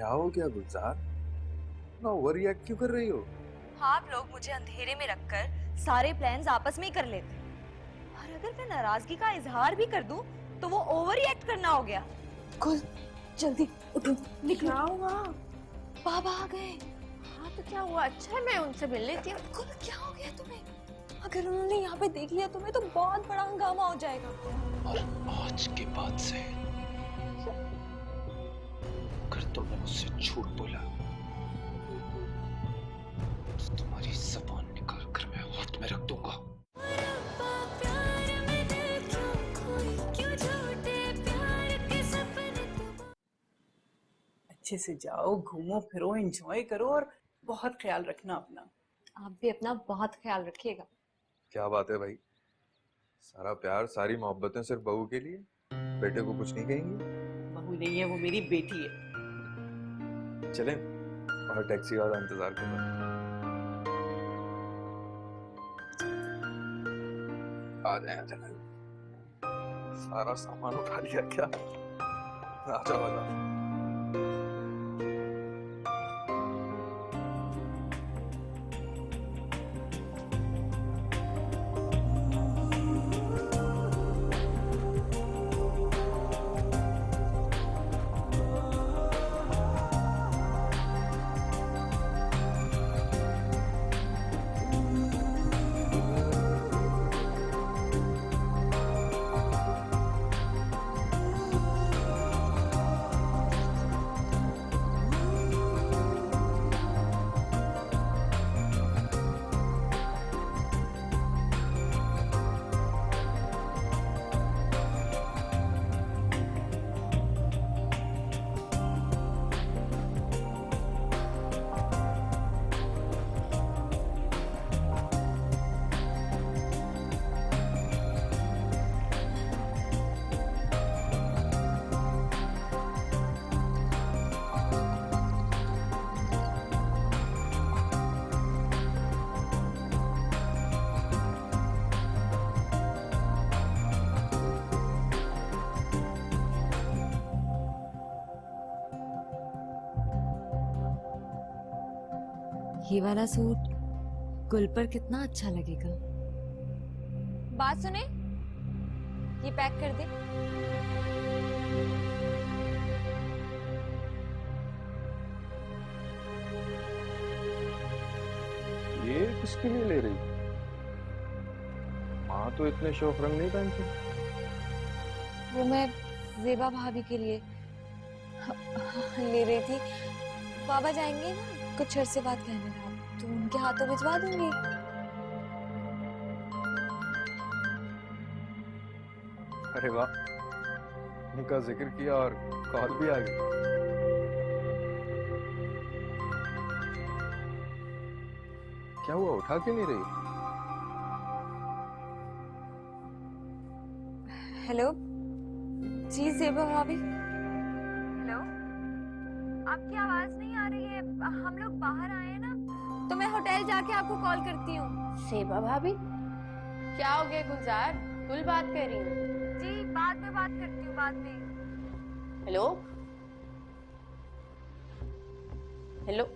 क्या हो गया गुलजार? ना ओवर रिएक्ट क्यों कर रही हो? आप लोग मुझे अंधेरे में रखकर सारे प्लान्स आपस में ही कर लेते, और अगर मैं नाराजगी का इजहार भी कर दूं तो वो ओवर रिएक्ट करना हो गया। कुल जल्दी उठो, निकलो। क्या हुआ? बाबा आ गए। हाँ तो क्या हुआ? अच्छा है, मैं उनसे मिल लेती हूँ। कुल क्या हो गया तुम्हें? अगर उन्होंने यहाँ पे देख लिया तुम्हें तो बहुत बड़ा हंगामा हो जाएगा। और आज के बाद से अगर तुमने मुझसे झूठ बोला तो तुम्हारी जबान निकाल कर मैं हाथ में रख दूंगा। अच्छे से जाओ, घूमो फिरो, एंजॉय करो और बहुत ख्याल रखना अपना। आप भी अपना बहुत ख्याल रखिएगा। क्या बात है भाई, सारा प्यार सारी मोहब्बतें सिर्फ बहू के लिए, बेटे को कुछ नहीं कहेंगे? बहू नहीं है, वो मेरी बेटी है। चलें, और टैक्सी वाला इंतजार कर रहा है। आ जाए चलें। सारा सामान उठा लिया क्या? आ जाओ आ जाओ। ये वाला सूट गुल पर कितना अच्छा लगेगा। बात सुने, ये पैक कर दे। ये किसके लिए ले रही? माँ तो इतने शौक रंग नहीं पहनती। वो मैं जेबा भाभी के लिए ले रही थी। बाबा जाएंगे ना कुछ अरसे बाद कहने, तो उनके हाथों भिजवा दूंगी। अरे वाह, उनका जिक्र किया और कॉल भी आ गई। क्या हुआ, उठा क्यों नहीं रही? हेलो जी जेबा भाभी। हेलो, आपकी आवाज नहीं आ रही है, हम लोग बाहर आए हैं ना, तो मैं होटल जाके आपको कॉल करती हूँ। सेबा भाभी, क्या हो गया गुलजार? गुल बात कर रही हूँ। जी बाद में बात करती हूँ, बाद में। Hello hello.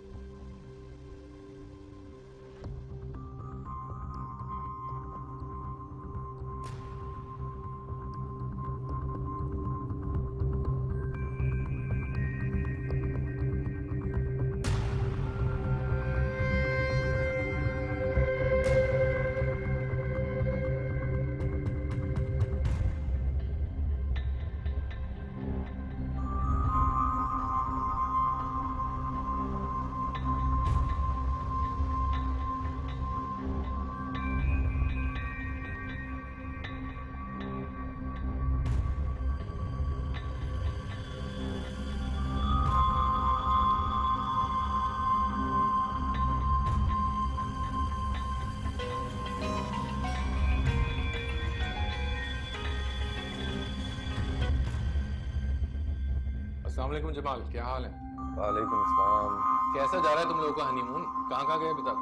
अस्सलाम वालेकुम जमाल, क्या हाल है? वालेकुम अस्सलाम। कैसा जा रहा है तुम लोगों का हनीमून? कहाँ कहाँ गए अभी तक?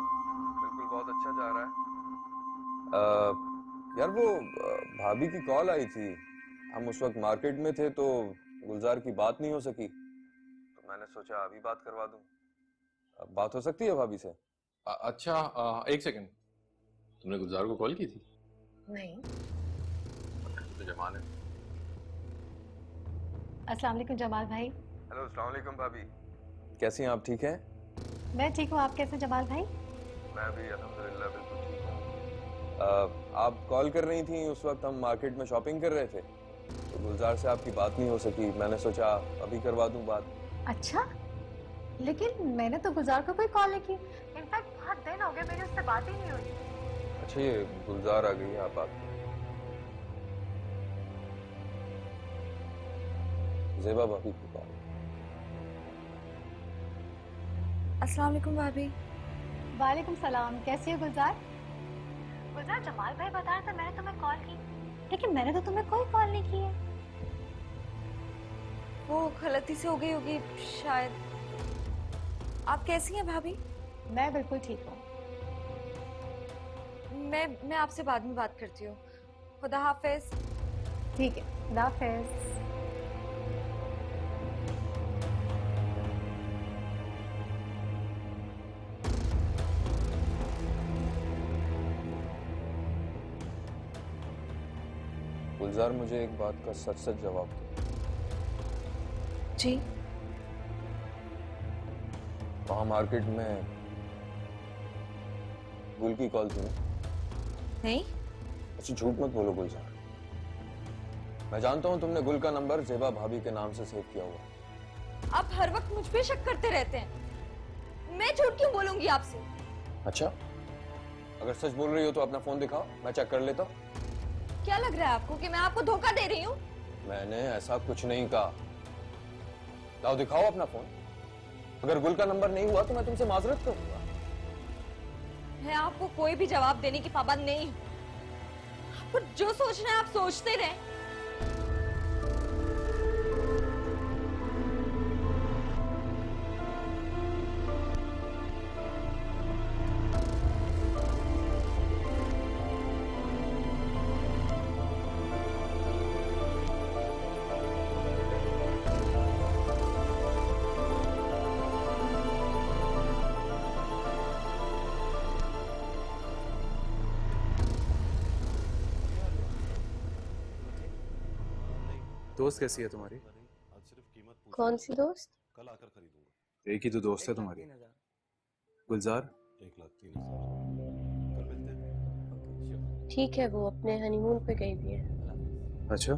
बिल्कुल बहुत अच्छा जा रहा है। यार वो भाभी की कॉल आई थी, हम उस वक्त मार्केट में थे तो गुलजार की बात नहीं हो सकी, तो मैंने सोचा अभी बात करवा दूं। अब बात हो सकती है भाभी से? अच्छा, एक सेकंड। तुमने गुलजार को कॉल की थी? नहीं। तो जमाल है। अस्सलाम वालेकुम जमाल भाई। हेलो, अस्सलाम वालेकुम भाभी। कैसी हैं आप, ठीक हैं? मैं ठीक हूँ, आप कैसे जमाल भाई? मैं भी अल्हम्दुलिल्लाह बिल्कुल ठीक हूँ। आप कॉल कर रही थी, उस वक्त हम मार्केट में शॉपिंग कर रहे थे, तो गुलजार से आपकी बात नहीं हो सकी। मैंने सोचा अभी करवा दूं बात। अच्छा, लेकिन मैंने तो गुलजार को कोई कॉल नहीं की। इनफैक्ट बहुत दिन हो गए मेरी उससे बात ही नहीं हुई। अच्छा, ये गुलजार आ गई है, आप बात। ज़ेबा भाभी की बात। अस्सलाम वालेकुम भाभी। वालेकुम सलाम, कैसी हो गुलजार? गुलजार, जमाल भाई बता रहा था मैंने तुम्हें कॉल की, लेकिन मैंने तो तुम्हें कोई कॉल नहीं की है। वो गलती से हो गई होगी शायद। आप कैसी हैं भाभी? मैं बिल्कुल ठीक हूँ। मैं आपसे बाद में बात करती हूँ। खुदा हाफिज। ठीक है, खुदा हाफिज। गुलजार, मुझे एक बात का सच सच जवाब दो। जी। वहाँ मार्केट में गुल की कॉल थी ना? नहीं। अच्छा, झूठ मत बोलो गुलजार। मैं जानता हूँ तुमने गुल का नंबर ज़ेबा भाभी के नाम से सेव किया हुआ। आप हर वक्त मुझ पे शक करते रहते हैं। मैं झूठ क्यों बोलूंगी आपसे? अच्छा, अगर सच बोल रही हो तो अपना फोन दिखाओ, मैं चेक कर लेता हूँ। क्या लग रहा है आपको कि मैं आपको धोखा दे रही हूँ? मैंने ऐसा कुछ नहीं कहा। लाओ दिखाओ अपना फोन। अगर गुल का नंबर नहीं हुआ तो मैं तुमसे माजरत करूंगा। मैं आपको कोई भी जवाब देने की पाबंद नहीं हूँ। आपको जो सोचना है आप सोचते रहें। दोस्त कैसी है तुम्हारी? कौन सी दोस्त? कल आकर खरीदूंगा। एक ही तो दोस्त है तुम्हारी, गुलजार। 1,03,000 कल मिलते हैं। ठीक है, वो अपने हनीमून पे गई भी है। अच्छा,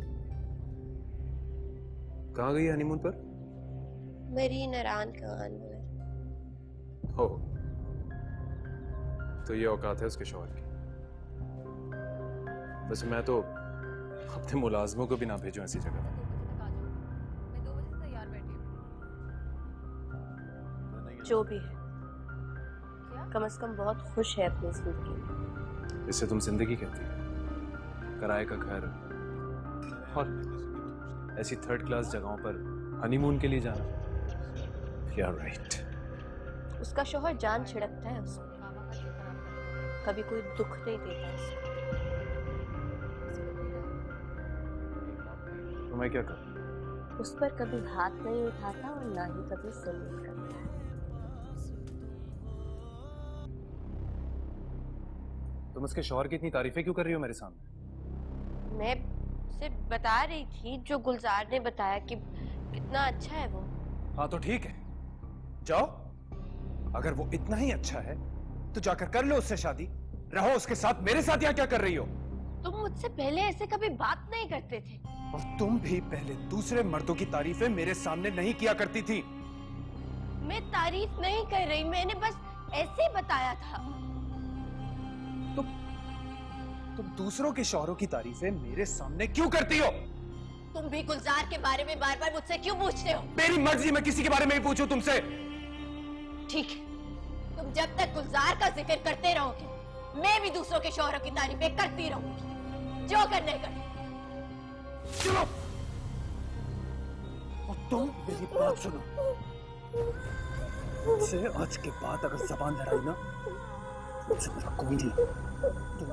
कहाँ गई हनीमून पर? मेरी नारायण का है। हो, तो ये औकात है उसके शौहर की। वैसे मैं तो अपने मुलाजमों को भी ना भेजूं ऐसी जगह। जो भी है, कम से कम बहुत खुश है अपनी जिंदगी में। इसे तुम जिंदगी कहती है? किराए का घर और ऐसी थर्ड क्लास जगहों पर हनीमून के लिए जाना। You are right. उसका शौहर जान छिड़कता है उसको, कभी कोई दुख नहीं देता उसको। तो मैं क्या करूं? उस पर कभी हाथ नहीं उठाता और ना ही कभी सलूट करता है। तुम उसके शौहर की इतनी तारीफें क्यों कर रही हो मेरे सामने? मैं सिर्फ बता रही थी जो गुलजार ने बताया कि कितना अच्छा है वो। हाँ तो ठीक है, जाओ। अगर वो इतना ही अच्छा है तो जाकर कर लो उससे शादी, रहो उसके साथ। मेरे साथ यहाँ क्या कर रही हो? तुम मुझसे पहले ऐसे कभी बात नहीं करते थे। और तुम भी पहले दूसरे मर्दों की तारीफें मेरे सामने नहीं किया करती थी। मैं तारीफ नहीं कर रही, मैंने बस ऐसे ही बताया था। तुम दूसरों के शौहरों की तारीफें मेरे सामने क्यों करती हो? तुम भी गुलजार के बारे में बार बार मुझसे क्यों पूछते हो? मेरी मर्जी, मैं किसी के बारे में ही पूछूं तुमसे? ठीक है, तुम जब तक गुलजार का जिक्र करते रहोगे, मैं भी दूसरों के शौहरों की तारीफें करती रहूंगी। जो करने कर। चलो, और तुम मेरी बात सुनो। मुझसे आज के बाद अगर जबान लड़ाई ना, मुझसे मेरा कोई नहीं। तुम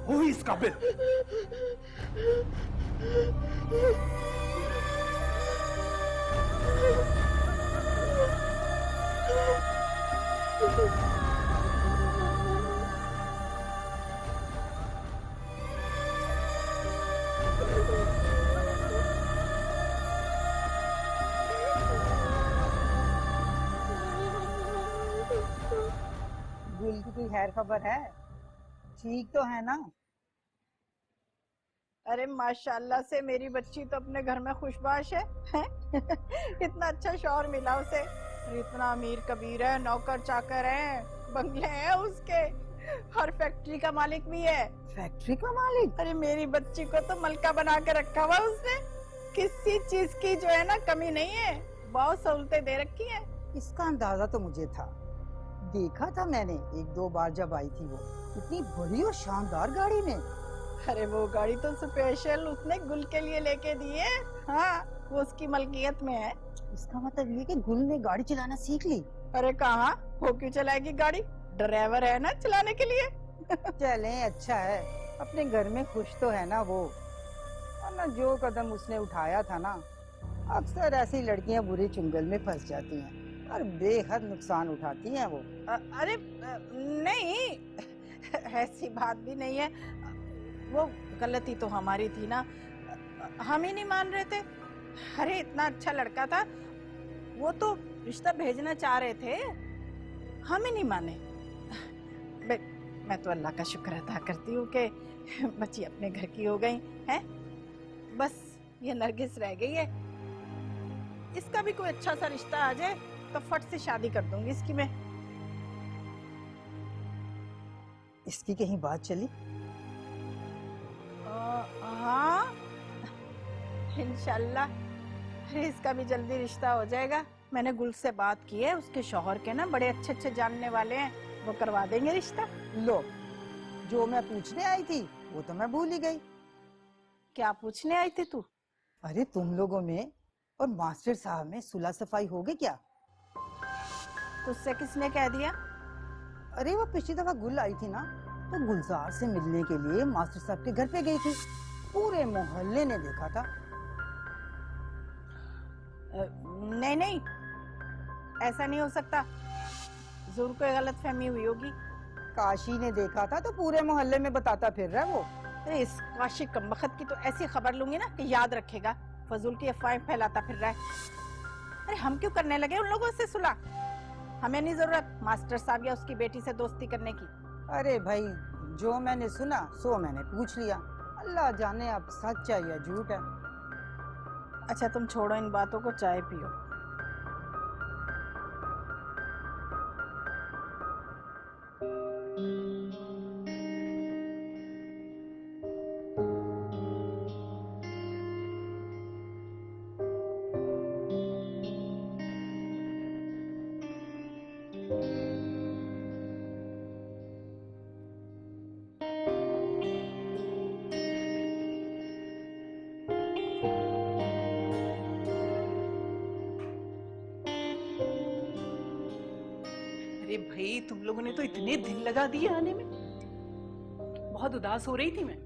हो ही इस काबिल। कोई खैर खबर है? ठीक तो है ना? अरे माशाल्लाह से मेरी बच्ची तो अपने घर में खुशबाश है? इतना अच्छा शौहर मिला उसे, और इतना अमीर कबीर है, नौकर चाकर है, बंगले हैं उसके, और फैक्ट्री का मालिक भी है। फैक्ट्री का मालिक? अरे मेरी बच्ची को तो मलका बना के रखा हुआ उसने, किसी चीज की जो है ना कमी नहीं है, बहुत सहूलतें दे रखी है। इसका अंदाजा तो मुझे था, देखा था मैंने एक दो बार जब आई थी वो, इतनी बड़ी और शानदार गाड़ी में। अरे वो गाड़ी तो स्पेशल उसने गुल के लिए लेके दी है। हाँ, वो उसकी मलकियत में है। इसका मतलब ये कि गुल ने गाड़ी चलाना सीख ली? अरे कहाँ, वो क्यों चलाएगी गाड़ी, ड्राइवर है ना चलाने के लिए। चले अच्छा है, अपने घर में खुश तो है ना वो, वरना जो कदम उसने उठाया था ना, अक्सर ऐसी लड़कियां बुरी चुंगल में फंस जाती हैं और बेहद नुकसान उठाती हैं वो। अरे नहीं, ऐसी बात भी नहीं है, वो गलती तो हमारी थी ना, हम ही नहीं मान रहे थे। अरे इतना अच्छा लड़का था, वो तो रिश्ता भेजना चाह रहे थे, हम ही नहीं माने। मैं तो अल्लाह का शुक्र अदा करती हूँ कि बच्ची अपने घर की हो गई है। बस ये नरगिस रह गई है, इसका भी कोई अच्छा सा रिश्ता आ जाए तो फट से शादी कर दूंगी इसकी मैं। इसकी कहीं बात चली? हाँ इंशाल्लाह, अरे इसका भी जल्दी रिश्ता हो जाएगा। मैंने गुल से बात की है, उसके शौहर के ना बड़े अच्छे अच्छे जानने वाले हैं, वो करवा देंगे रिश्ता। लो, जो मैं पूछने आई थी वो तो मैं भूल ही गई। क्या पूछने आई थी तू? अरे तुम लोगों में और मास्टर साहब में सुलह सफाई हो गई क्या? तुझसे किसने कह दिया? अरे वो पिछली दफा गुल आई थी ना, तो गुलजार से मिलने के लिए मास्टर साहब के घर पे गई थी, पूरे मोहल्ले ने देखा था। नहीं नहीं, ऐसा नहीं हो सकता, जरूर कोई गलत फहमी हुई होगी। काशी ने देखा था तो पूरे मोहल्ले में बताता फिर रहा है वो। अरे इस काशी कमबख्त की तो ऐसी खबर लूंगी ना कि याद रखेगा, फजूल की अफवाहें फैलाता फिर रहा है। अरे हम क्यों करने लगे उन लोगों से सुलह? हमें नहीं जरूरत मास्टर साहब या उसकी बेटी से दोस्ती करने की। अरे भाई, जो मैंने सुना सो मैंने पूछ लिया, अल्लाह जाने अब सच है या झूठ है। अच्छा तुम छोड़ो इन बातों को, चाय पियो। अरे भाई, तुम लोगों ने तो इतने दिन लगा दिए आने में, बहुत उदास हो रही थी मैं,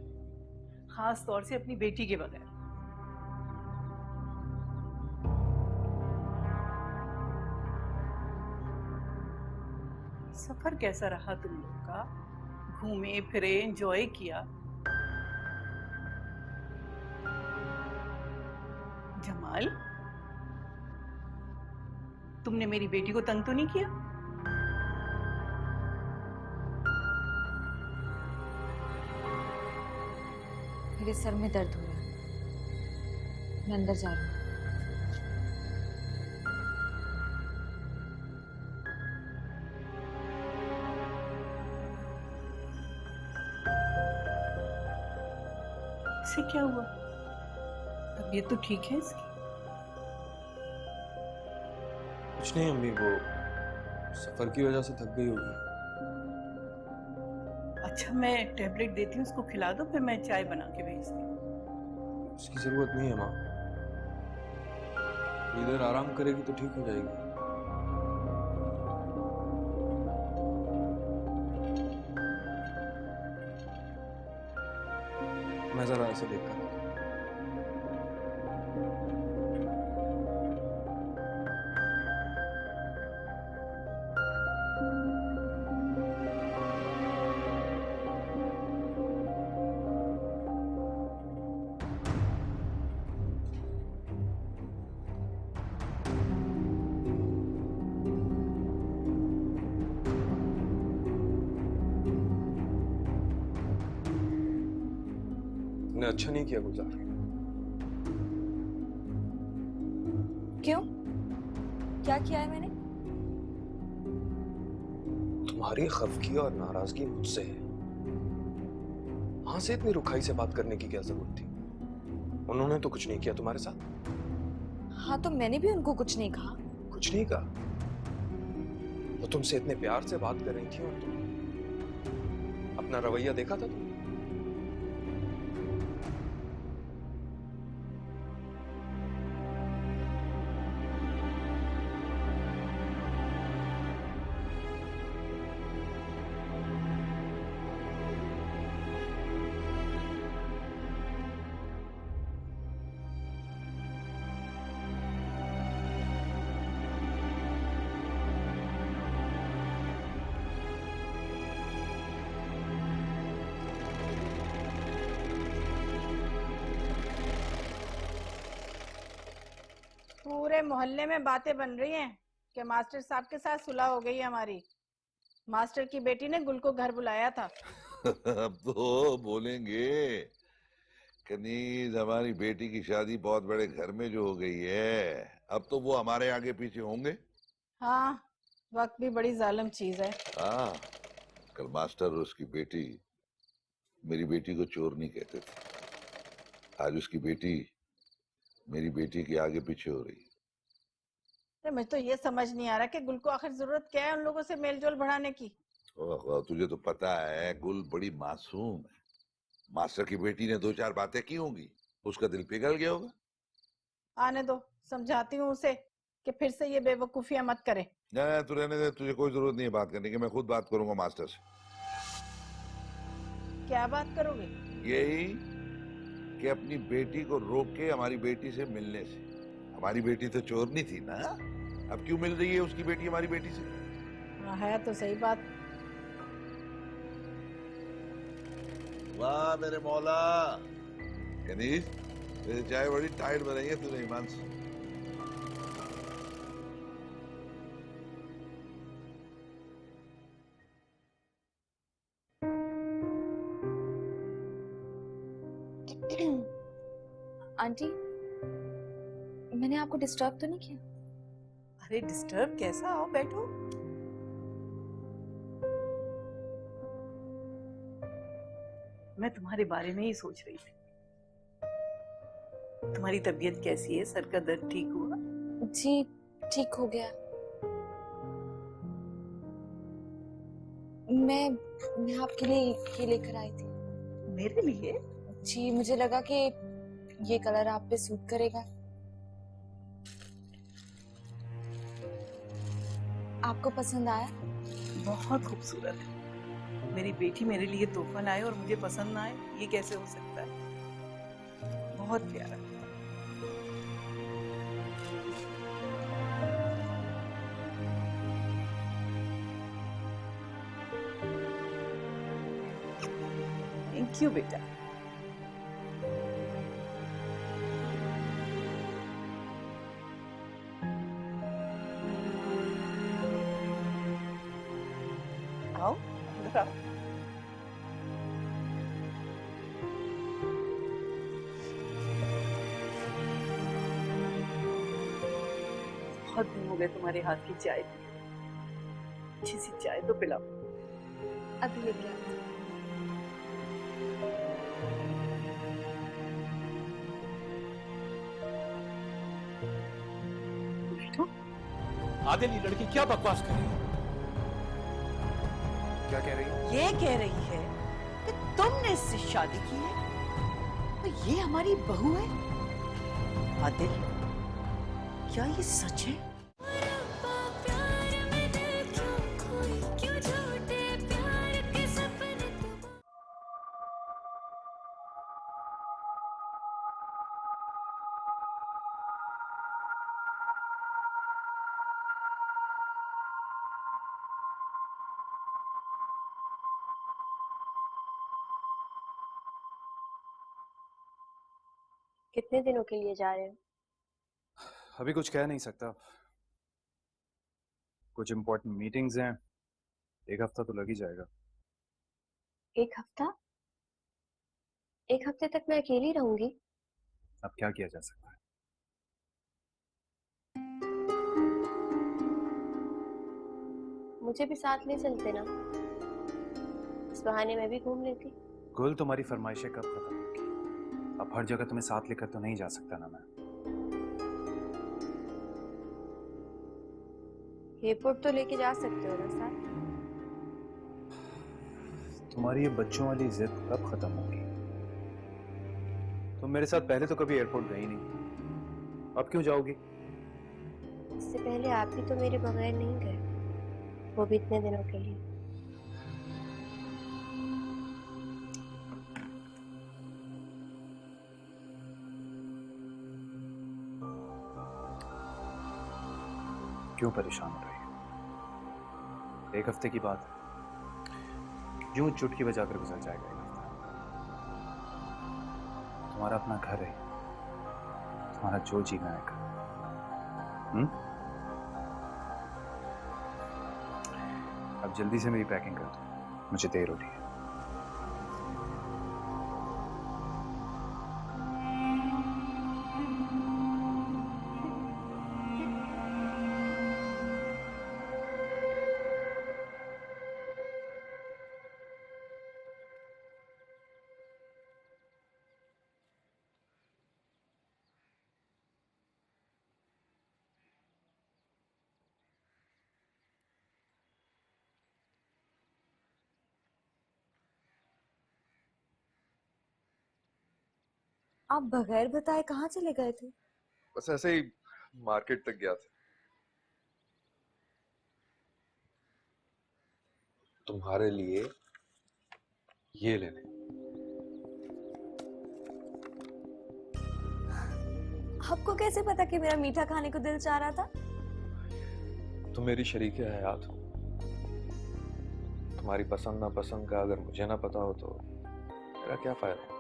खास तौर से अपनी बेटी के बगैर। सफर कैसा रहा तुम लोग का? घूमे फिरे, एंजॉय किया? जमाल, तुमने मेरी बेटी को तंग तो नहीं किया? मेरे सर में दर्द हो रहा है, मैं अंदर जा रही हूँ। इसे क्या हुआ? तबीयत तो ठीक है इसकी? कुछ नहीं अम्मी, वो सफर की वजह से थक गई होगी। अच्छा, मैं टैबलेट देती हूँ, उसको खिला दो, फिर मैं चाय बना के भेजती हूँ। उसकी जरूरत नहीं है माँ, इधर आराम करेगी तो ठीक हो जाएगी। मैं जरा ऐसे देखा। तुमने अच्छा नहीं किया गुलजार। क्यों? क्या किया है मैंने? तुम्हारी खफगी और नाराजगी मुझसे है। वहां से इतनी रुखाई से बात करने की क्या जरूरत थी? उन्होंउन्होंने तो कुछ नहीं किया तुम्हारे साथ। हाँ तो मैंने भी उनको कुछ नहीं कहा। कुछ नहीं कहा? वो तुमसे इतने प्यार से बात कर रही थी और तुम अपना रवैया देखा था तुम? पूरे मोहल्ले में बातें बन रही हैं कि मास्टर साहब के साथ सुलह हो गई है हमारी। मास्टर की बेटी ने गुल को घर बुलाया था। अब तो बोलेंगे कनीज हमारी बेटी की शादी बहुत बड़े घर में जो हो गई है, अब तो वो हमारे आगे पीछे होंगे। हाँ, वक्त भी बड़ी जालिम चीज है। हाँ, कल मास्टर और उसकी बेटी मेरी बेटी को चोर नहीं कहते थे। आज उसकी बेटी मेरी बेटी के आगे पीछे हो रही है। तो मुझे तो ये समझ नहीं आ रहा कि गुल को आखिर जरूरत क्या है उन लोगों से मेलजोल बढ़ाने की। ओह, तुझे तो पता है गुल बड़ी मासूम है। मास्टर की बेटी ने दो चार बातें की होंगी, उसका दिल पिघल गया होगा। आने दो, समझाती हूँ उसे कि फिर से ये बेवकूफियां मत करे। ना, तू रहने दे, तुझे कोई जरूरत नहीं है बात करने की। मैं खुद बात करूंगा मास्टर से। क्या बात करोगे? यही कि अपनी बेटी को रोक के हमारी बेटी से मिलने से। हमारी बेटी तो चोरनी थी ना, अब क्यों मिल रही है उसकी बेटी हमारी बेटी से? हाँ, है तो सही बात। वाह मेरे मौला। कनीज, तेरी चाय बड़ी टाइट बनाई है तूने ईमान से। आंटी, मैंने आपको डिस्टर्ब तो नहीं किया? अरे डिस्टर्ब कैसा? आओ बैठो। मैं तुम्हारे बारे में ही सोच रही थी। तुम्हारी तबीयत कैसी है? सर का दर्द ठीक हुआ? जी, ठीक हो गया। मैं आपके लिए ये लेकर आई थी। मेरे लिए? जी, मुझे लगा कि ये कलर आप पे सूट करेगा। आपको पसंद आया? बहुत खूबसूरत है। मेरी बेटी मेरे लिए तोहफा लाए और मुझे पसंद ना आए, ये कैसे हो सकता है? बहुत प्यारा। थैंक यू बेटा। आओ, अंदर आओ। बहुत दिन हो गए तुम्हारे हाथ की चाय पी। अच्छी सी चाय तो पिलाओ। अभी लेके आती हूँ। बैठो। आदिल, ये लड़की क्या बकवास कर रही है? क्या कह रही है? ये कह रही है कि तुमने इससे शादी की है तो ये हमारी बहू है। आदिल, क्या ये सच है? कितने दिनों के लिए जा रहे हो? अभी कुछ कह नहीं सकता। कुछ इम्पोर्टेंट मीटिंग्स हैं, एक हफ्ता तो लग ही जाएगा। एक हफ्ता? एक हफ्ते तक मैं अकेली रहूंगी। अब क्या किया जा सकता है? मुझे भी साथ ले चलते ना, इस बहाने मैं भी घूम लेती। गुल, तुम्हारी फरमाइशें कब खत्म होगी? अब हर जगह तुम्हें साथ लेकर तो नहीं जा सकता ना मैं। एयरपोर्ट तो लेके जा सकते हो ना साथ। तुम्हारी ये बच्चों वाली जिद कब खत्म होगी? तुम मेरे साथ पहले तो कभी एयरपोर्ट गई नहीं, अब क्यों जाओगी? इससे पहले आप भी तो मेरे बगैर नहीं गए, वो भी इतने दिनों के लिए। क्यों परेशान हो रही हो? एक हफ्ते की बात है, यूं चुटकी बजाकर गुजर जाएगा एक हफ्ता। तुम्हारा अपना घर है, तुम्हारा जो जीना है कर। अब जल्दी से मेरी पैकिंग कर दो, मुझे देर हो रही है। आप बगैर बताए कहाँ चले गए थे? बस ऐसे ही मार्केट तक गया था। तुम्हारे लिए ये लेने। आपको कैसे पता कि मेरा मीठा खाने को दिल चाह रहा था? तुम मेरी शरीके हयात हो। तुम्हारी पसंद नापसंद का अगर मुझे ना पता हो तो मेरा क्या फायदा?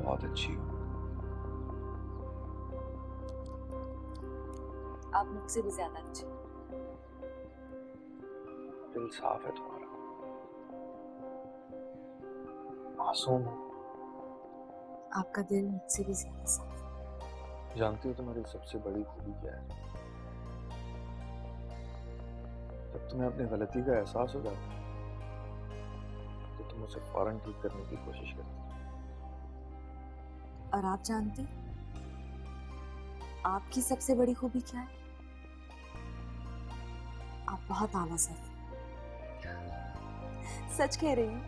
बहुत अच्छी हो। आप मुझसे भी ज्यादा अच्छे। दिल साफ है तुम्हारा, मासूम हो। आपका दिल मुझसे भी ज्यादा साफ है। जानती हो तुम्हारी सबसे बड़ी खूबी क्या है? जब तुम्हें अपनी गलती का एहसास हो जाता है तो तुम उसे फौरन ठीक करने की कोशिश करती हो। और आप जानती आपकी सबसे बड़ी खूबी क्या है? आप बहुत आला सर। सच कह रही हूँ।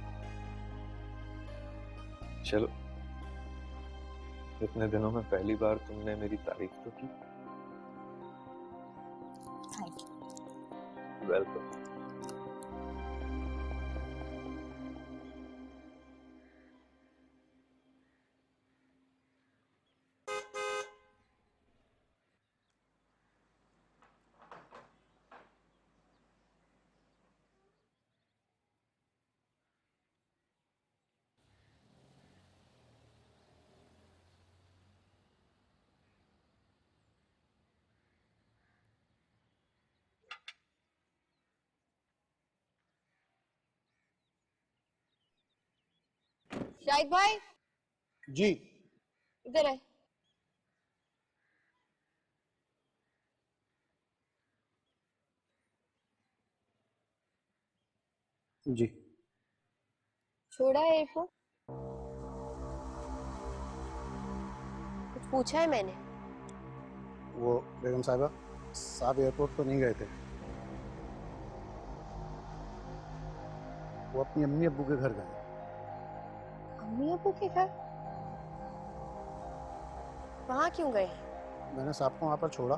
चलो, इतने दिनों में पहली बार तुमने मेरी तारीफ तो की। Thank you. वेलकम। शाहिद भाई जी। इधर है। जी। छोड़ा है एयरपोर्ट? कुछ पूछा है मैंने? वो बेगम साहिबा, साहब एयरपोर्ट तो नहीं गए थे, वो अपनी अम्मी अब्बू के घर गए। अम्मी अब्बू के घर? वहां क्यों गए? मैंने साहब को वहाँ पर छोड़ा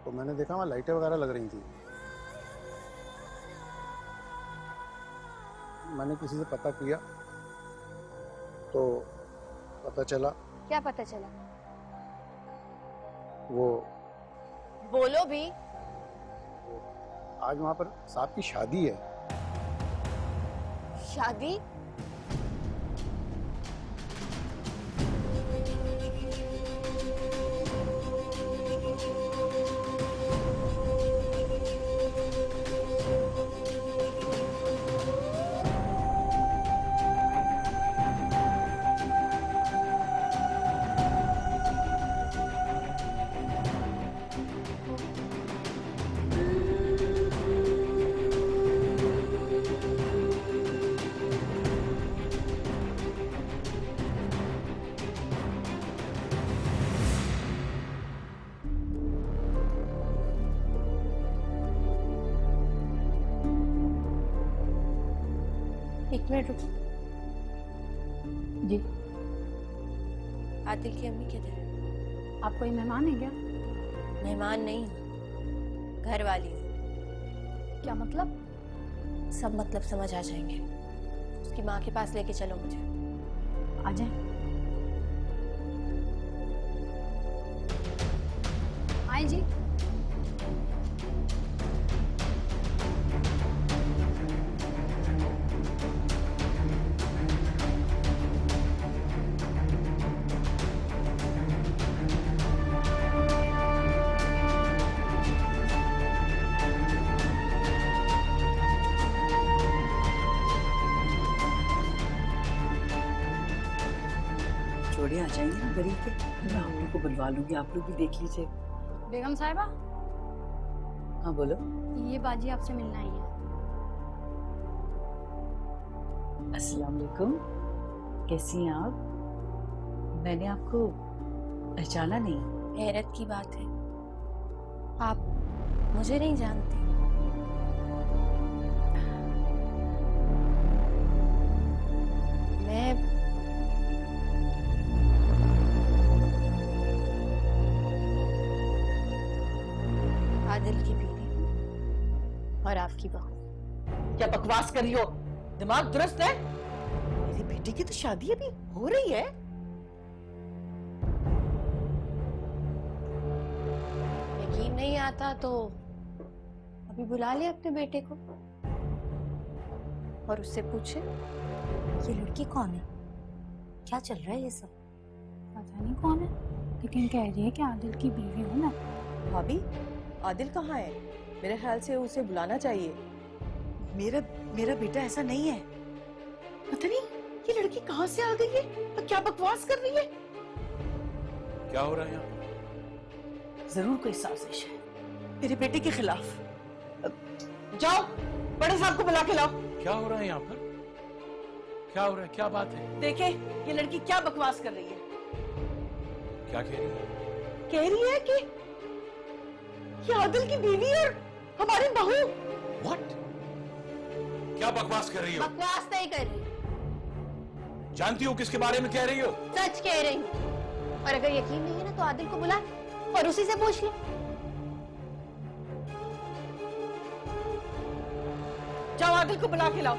तो मैंने देखा वहाँ लाइटें वगैरह लग रही थी। मैंने किसी से पता किया तो पता चला क्या पता चला? वो बोलो भी। आज वहां पर साहब की शादी है। शादी? एक मिनट रुको। जी, आदिल की अम्मी किधर है? आप कोई मेहमान है क्या? मेहमान नहीं हूँ, घर वाली हूँ। क्या मतलब? सब मतलब समझ आ जाएंगे। उसकी माँ के पास लेके चलो मुझे। आ जाए। आए जी। जोड़े आ जाएंगे ना गरीब के। मैं आप लोग को बुलवा लूंगी, आप लोग भी देख लीजिए। बेगम साहिबा, हाँ बोलो। ये बाजी आपसे मिलना ही है। अस्सलाम वालेकुम, कैसी हैं आप? मैंने आपको पहचाना नहीं। हैरत की बात है, आप मुझे नहीं जानती। मैं आदिल की बीवी और आपकी बहू। क्या बकवास कर रही हो? दिमाग दुरुस्त है? मेरी बेटी की तो शादी अभी हो रही है। यकीन नहीं आता तो अभी बुला ले अपने बेटे को और उससे पूछे ये लड़की कौन है, क्या चल रहा है ये सब। पता नहीं कौन है, लेकिन कह रही है कि आदिल की बीवी हूँ मैं। भाभी, आदिल कहाँ है? मेरे ख्याल से उसे बुलाना चाहिए। मेरा बेटा ऐसा नहीं है। पता नहीं ये लड़की कहाँ से आ गई है और क्या बकवास कर रही है। क्या हो रहा है यहाँ पर? जरूर कोई साजिश है मेरे बेटे के खिलाफ। जाओ बड़े साहब को बुला के लाओ। क्या हो रहा है यहाँ पर? क्या हो रहा है? क्या बात है? देखे ये लड़की क्या बकवास कर रही है। क्या कह रही है? कह रही है कि ये आदिल की बीवी और हमारी बहू। What? क्या बकवास कर रही हो? बकवास नहीं कर रही, जानती हो किसके बारे में कह रही हो? सच कह रही हूँ। और अगर यकीन नहीं है ना तो आदिल को बुला और उसी से पूछ ले। जाओ आदिल को बुला के लाओ।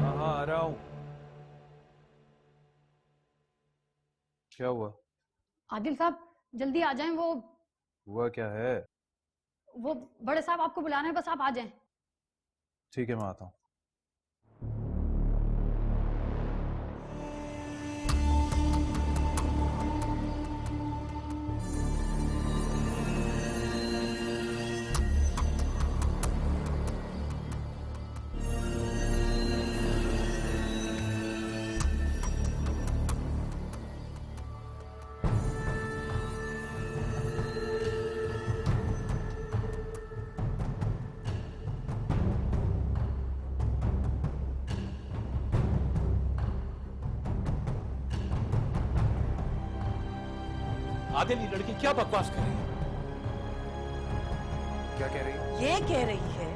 हाँ आ रहा हूँ। क्या हुआ? आदिल साहब जल्दी आ जाएं। हुआ क्या है? वो बड़े साहब आपको बुलाना है, बस आप आ जाएं। ठीक है, मैं आता हूँ। आदिल, ये लड़की क्या बकवास कर रही है? क्या कह रही है? ये कह रही है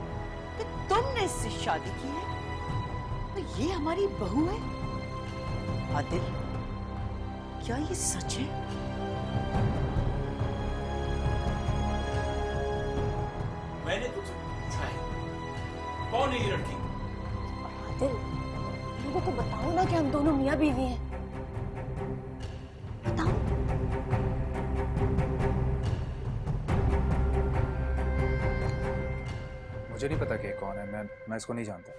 कि तुमने इससे शादी की है तो ये हमारी बहू है। आदिल, क्या ये सच है? मैंने तुझसे पूछा है कौन है ये लड़की? आदिल, लोगों को बताओ ना कि हम दोनों मियाँ बीवी हैं। बताओ। मुझे नहीं पता कि ये कौन है। मैं इसको नहीं जानता।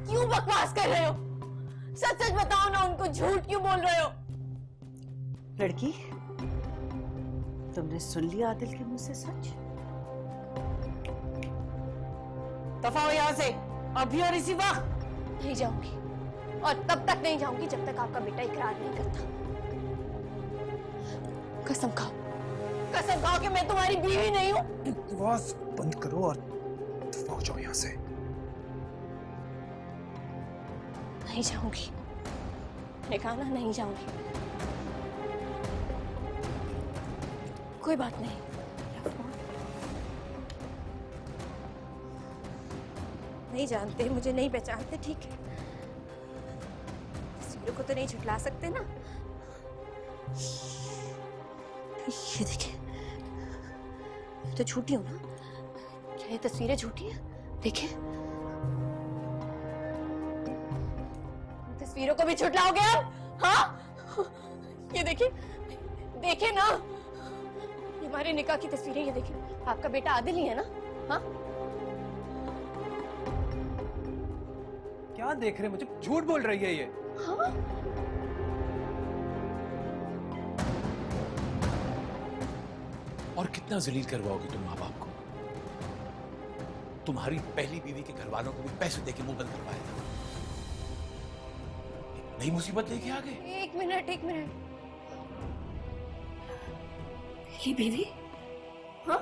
क्यों बकवास कर रहे हो? सच सच बताओ ना, उनको झूठ क्यों बोल रहे हो? लड़की, तुमने सुन लिया आदिल के मुंह से सच? दफा हो यहाँ से, अभी और इसी वक्त। नहीं जाऊंगी, और तब तक नहीं जाऊंगी जब तक आपका बेटा इकरार नहीं करता। कसम खाओ कि मैं तुम्हारी बीवी नहीं हूँ। बकवास बंद करो और दफा हो जाओ यहाँ से। नहीं जाऊंगी, मैंने कहा ना, नहीं जाऊंगी। कोई बात नहीं। नहीं जानते, मुझे नहीं पहचानते, ठीक है। तस्वीरों को तो नहीं झुठला सकते ना। ये देखिए, मैं तो झूठी हूं ना? क्या ये तस्वीरें झूठी हैं? देखिए, तस्वीरों को भी झुठलाओगे आप? हाँ, ये देखिए, देखिए ना, ये हमारे निकाह की तस्वीरें। ये देखिए, आपका बेटा आदिल ही है ना? हाँ, क्या देख रहे? मुझे झूठ बोल रही है ये। हाँ? और कितना जलील करवाओगे तुम माँ बाप को? तुम्हारी पहली बीवी के घर वालों को भी पैसे देके मुंह बंद करवाया था। नई मुसीबत लेके आ गए। एक मिनट। पहली बीवी? हाँ?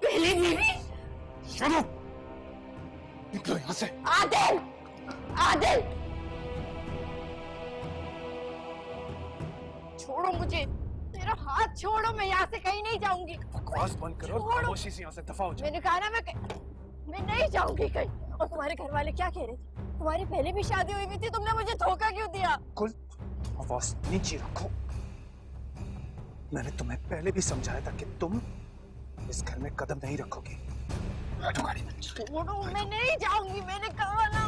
पहली बीवी? चलो, निकलो यहाँ से। आदिल! छोड़ो मुझे, मेरा हाथ छोड़ो, मैं यहाँ से कहीं नहीं जाऊंगी। बकवास बंद करो, खामोशी से यहाँ से दफा हो जाओ। मैंने कहा ना, मैं नहीं जाऊंगी कहीं। और तुम्हारे घर वाले क्या कह रहे थे? तुम्हारी पहले भी शादी हुई हुई थी, तुमने मुझे धोखा क्यों दिया? कुल आवाज नीचे रखो। मैंने तुम्हें पहले भी समझाया था कि तुम इस घर में कदम नहीं रखोगी। छोड़ो, मैं नहीं जाऊंगी, मैंने कहा ना।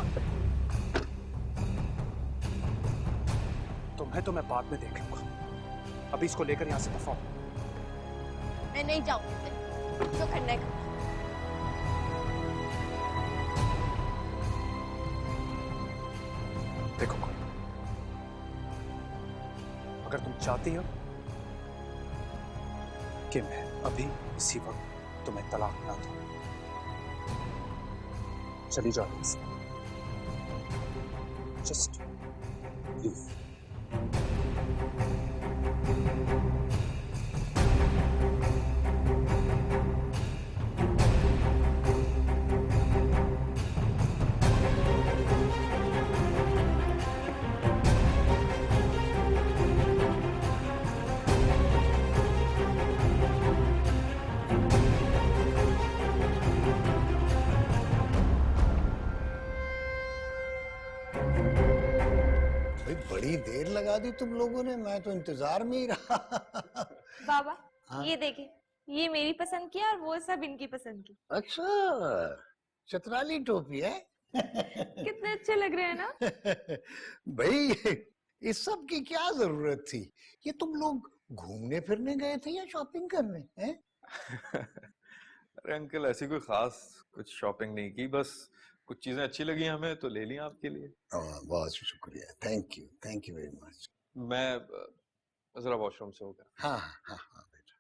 तुम्हें तो मैं बाद में देख लूंगा। अभी इसको लेकर यहाँ से दफा हो। मैं नहीं जाऊंगी, जो करना है करना। देखो, अगर तुम चाहती हो कि मैं अभी इसी वक्त तुम्हें तलाक ना दूं, चली जाओ यहाँ से। Just leave. बड़ी देर लगा दी तुम लोगों ने, मैं तो इंतजार में ही रहा। बाबा, हाँ? ये देखे, ये मेरी पसंद की और वो सब इनकी पसंद की। अच्छा, चतराली टोपी है। कितने अच्छे लग रहे हैं ना? भाई, इस सब की क्या जरूरत थी? ये तुम लोग घूमने फिरने गए थे या शॉपिंग करने हैं? अरे अंकल, ऐसी कोई खास कुछ शॉपिंग नहीं की, बस कुछ चीजें अच्छी लगी हमें तो ले ली आपके लिए। बहुत शुक्रिया, थैंक यू वेरी मच। मैं जरा वॉशरूम से होगा। हाँ हाँ हाँ बेटा।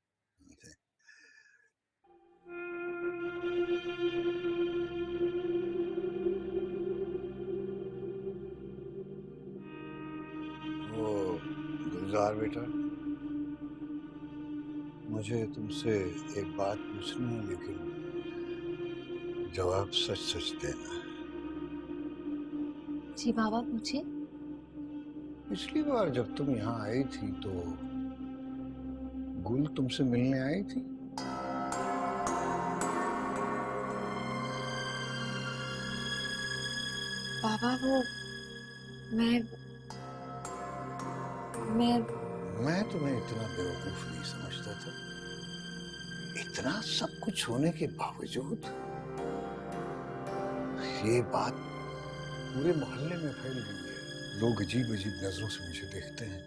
वो गुलजार बेटा, मुझे तुमसे एक बात पूछनी है, लेकिन जवाब सच सच देना। जी बाबा, पूछिए। पिछली बार जब तुम यहाँ आई थी तो गुल तुमसे मिलने आई थी? बाबा, वो मैं मैं तुम्हें इतना बेवकूफ नहीं समझता था। इतना सब कुछ होने के बावजूद ये बात पूरे मोहल्ले में फैल गई है। लोग अजीब अजीब नजरों से मुझे देखते हैं।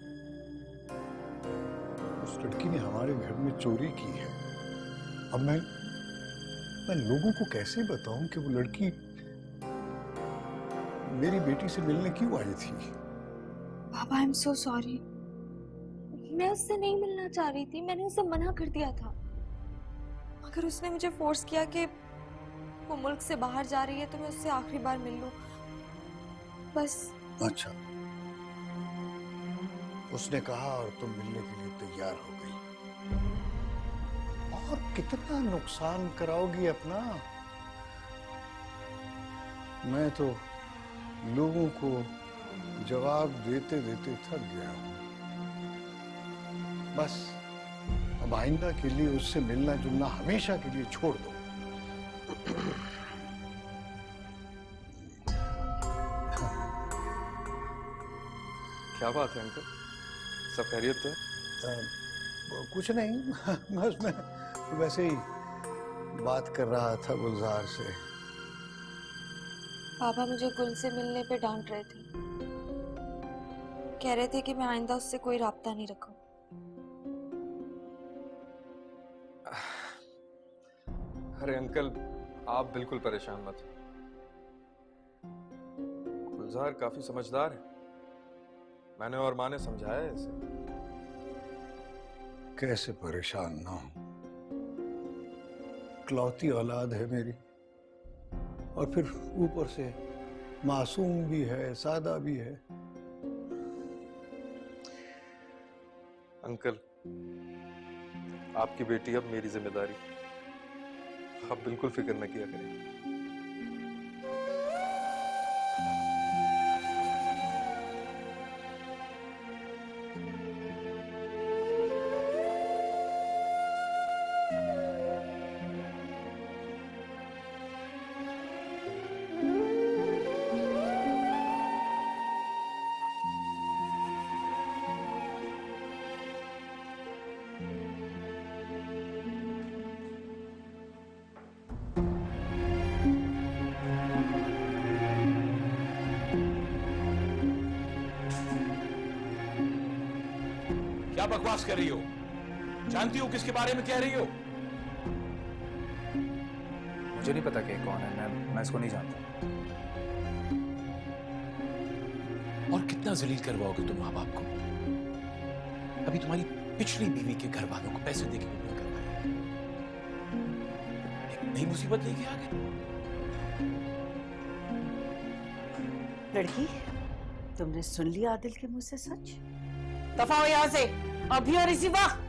उस लड़की ने हमारे घर में चोरी की है। अब मैं लोगों को कैसे बताऊं कि वो लड़की मेरी बेटी से मिलने क्यों आई थी? पापा आई एम सो सॉरी। मैं उससे नहीं मिलना चाह रही थी, मैंने उसे मना कर दिया था। अगर उसने मुझे फोर्स किया कि वो मुल्क से बाहर जा रही है तो मैं उससे आखिरी बार मिल लूं, बस। अच्छा, उसने कहा और तुम मिलने के लिए तैयार हो गई। और कितना नुकसान कराओगी अपना? मैं तो लोगों को जवाब देते देते थक गया हूं। बस अब आइंदा के लिए उससे मिलना जुलना हमेशा के लिए छोड़ दो। क्या बात है अंकल, सब खैरियत तो है? कुछ नहीं, बस मैं वैसे ही बात कर रहा था गुलजार से। पापा मुझे गुल से मिलने पे डांट रहे थे, कह रहे थे कि मैं आइंदा उससे कोई राब्ता नहीं रखूं। अरे अंकल, आप बिल्कुल परेशान मत हो। गुलजार काफी समझदार है, मैंने और माँ ने समझाया है इसे। कैसे परेशान ना हो, इकलौती औलाद है मेरी, और फिर ऊपर से मासूम भी है, सादा भी है। अंकल, आपकी बेटी अब मेरी जिम्मेदारी, आप बिल्कुल फिक्र न किया करें। क्या बकवास कर रही हो? जानती हो किसके बारे में कह रही हो? मुझे नहीं पता कि कौन है, मैं इसको नहीं जानता। और कितना जलील करवाओगे तुम माँ बाप को? अभी तुम्हारी पिछली बीवी के घर वालों को पैसे देके भी नहीं करवाया, एक नई मुसीबत लेके आ गए। लड़की, तुमने सुन लिया आदिल के मुंह से सच? दफा हो यहाँ से, अभी और इसी वक्त।